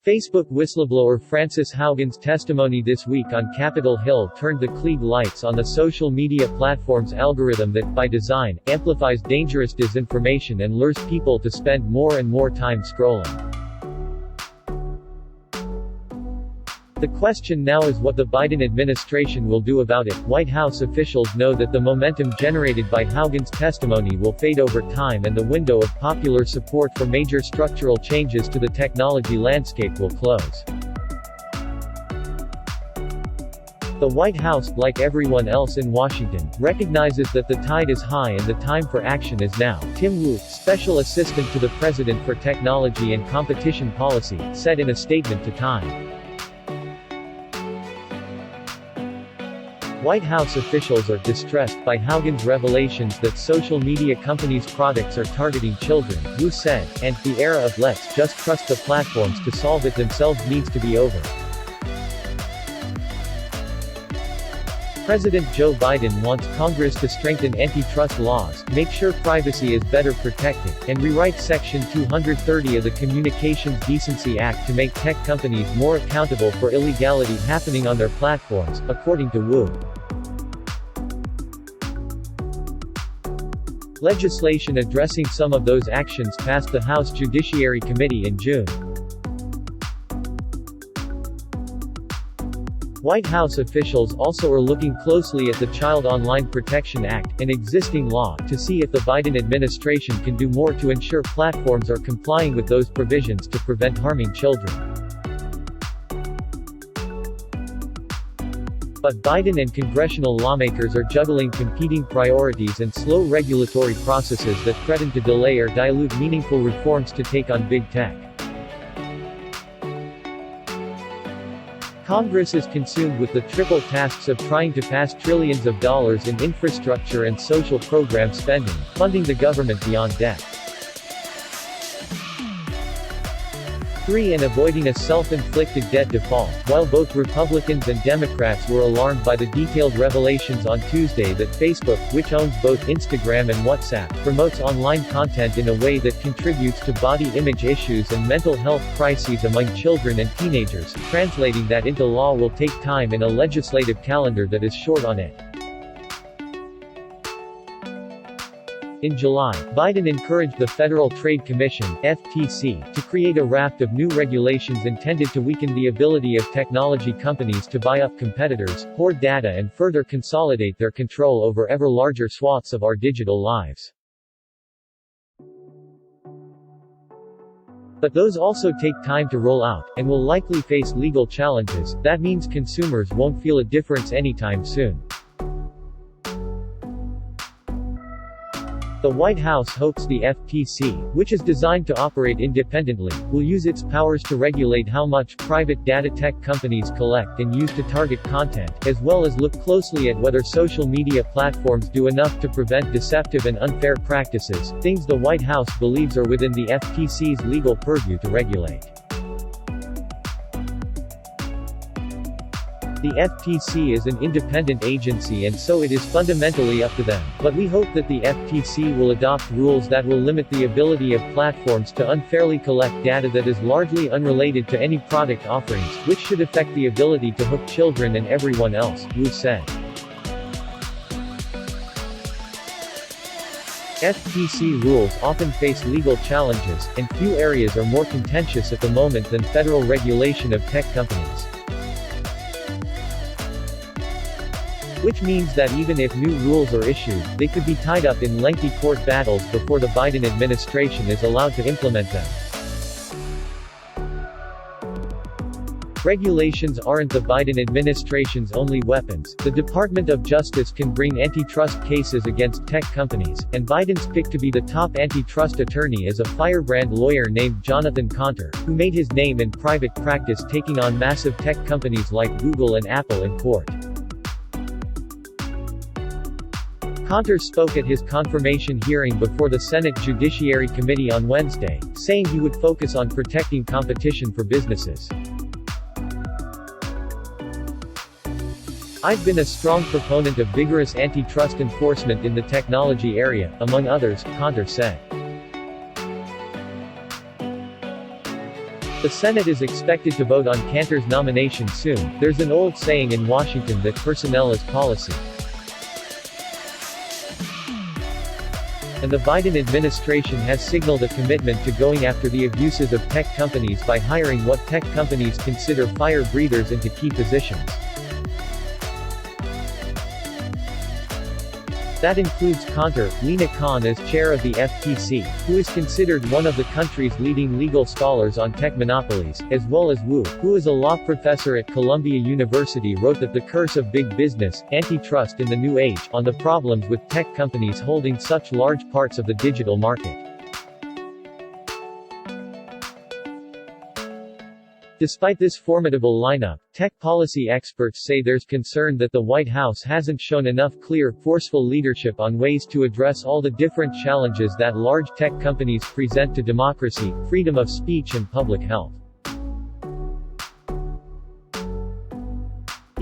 Facebook whistleblower Frances Haugen's testimony this week on Capitol Hill turned the Klieg lights on the social media platform's algorithm that, by design, amplifies dangerous disinformation and lures people to spend more and more time scrolling. The question now is what the Biden administration will do about it. White House officials know that the momentum generated by Haugen's testimony will fade over time and the window of popular support for major structural changes to the technology landscape will close. The White House, like everyone else in Washington, recognizes that the tide is high and the time for action is now. Tim Wu, Special Assistant to the President for Technology and Competition Policy, said in a statement to Time. White House officials are distressed by Haugen's revelations that social media companies' products are targeting children, Wu said, and the era of "let's just trust the platforms to solve it themselves" needs to be over. President Joe Biden wants Congress to strengthen antitrust laws, make sure privacy is better protected, and rewrite Section 230 of the Communications Decency Act to make tech companies more accountable for illegality happening on their platforms, according to Wu. Legislation addressing some of those actions passed the House Judiciary Committee in June. White House officials also are looking closely at the Child Online Protection Act, an existing law, to see if the Biden administration can do more to ensure platforms are complying with those provisions to prevent harming children. But Biden and congressional lawmakers are juggling competing priorities and slow regulatory processes that threaten to delay or dilute meaningful reforms to take on big tech. Congress is consumed with the triple tasks of trying to pass trillions of dollars in infrastructure and social program spending, funding the government beyond debt. 3. And avoiding a self-inflicted debt default. While both Republicans and Democrats were alarmed by the detailed revelations on Tuesday that Facebook, which owns both Instagram and WhatsApp, promotes online content in a way that contributes to body image issues and mental health crises among children and teenagers, translating that into law will take time in a legislative calendar that is short on it. In July, Biden encouraged the Federal Trade Commission, FTC, to create a raft of new regulations intended to weaken the ability of technology companies to buy up competitors, hoard data and further consolidate their control over ever larger swaths of our digital lives. But those also take time to roll out, and will likely face legal challenges. That means consumers won't feel a difference anytime soon. The White House hopes the FTC, which is designed to operate independently, will use its powers to regulate how much private data tech companies collect and use to target content, as well as look closely at whether social media platforms do enough to prevent deceptive and unfair practices, things the White House believes are within the FTC's legal purview to regulate. The FTC is an independent agency and so it is fundamentally up to them, but we hope that the FTC will adopt rules that will limit the ability of platforms to unfairly collect data that is largely unrelated to any product offerings, which should affect the ability to hook children and everyone else, Wu said. FTC rules often face legal challenges, and few areas are more contentious at the moment than federal regulation of tech companies. Which means that even if new rules are issued, they could be tied up in lengthy court battles before the Biden administration is allowed to implement them. Regulations aren't the Biden administration's only weapons. The Department of Justice can bring antitrust cases against tech companies, and Biden's pick to be the top antitrust attorney is a firebrand lawyer named Jonathan Conter, who made his name in private practice taking on massive tech companies like Google and Apple in court. Conter spoke at his confirmation hearing before the Senate Judiciary Committee on Wednesday, saying he would focus on protecting competition for businesses. I've been a strong proponent of vigorous antitrust enforcement in the technology area, among others, Conter said. The Senate is expected to vote on Cantor's nomination soon. There's an old saying in Washington that personnel is policy. And the Biden administration has signaled a commitment to going after the abuses of tech companies by hiring what tech companies consider fire breathers into key positions. That includes Cantor, Lina Khan as chair of the FTC, who is considered one of the country's leading legal scholars on tech monopolies, as well as Wu, who is a law professor at Columbia University, wrote that The Curse of Big Business, Antitrust in the New Age, on the problems with tech companies holding such large parts of the digital market. Despite this formidable lineup, tech policy experts say there's concern that the White House hasn't shown enough clear, forceful leadership on ways to address all the different challenges that large tech companies present to democracy, freedom of speech and public health.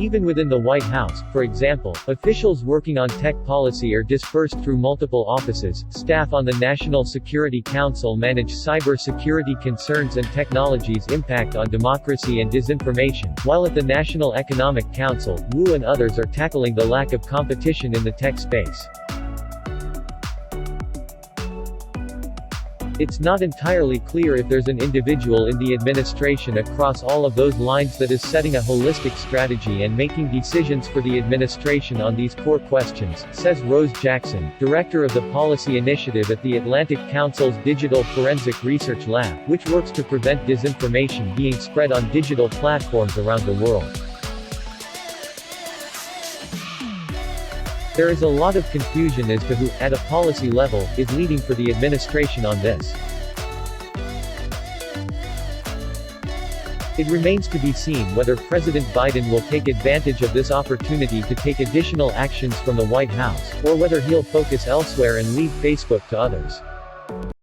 Even within the White House, for example, officials working on tech policy are dispersed through multiple offices. Staff on the National Security Council manage cyber security concerns and technologies' impact on democracy and disinformation, while at the National Economic Council, Wu and others are tackling the lack of competition in the tech space. It's not entirely clear if there's an individual in the administration across all of those lines that is setting a holistic strategy and making decisions for the administration on these core questions, says Rose Jackson, director of the policy initiative at the Atlantic Council's Digital Forensic Research Lab, which works to prevent disinformation being spread on digital platforms around the world. There is a lot of confusion as to who, at a policy level, is leading for the administration on this. It remains to be seen whether President Biden will take advantage of this opportunity to take additional actions from the White House, or whether he'll focus elsewhere and leave Facebook to others.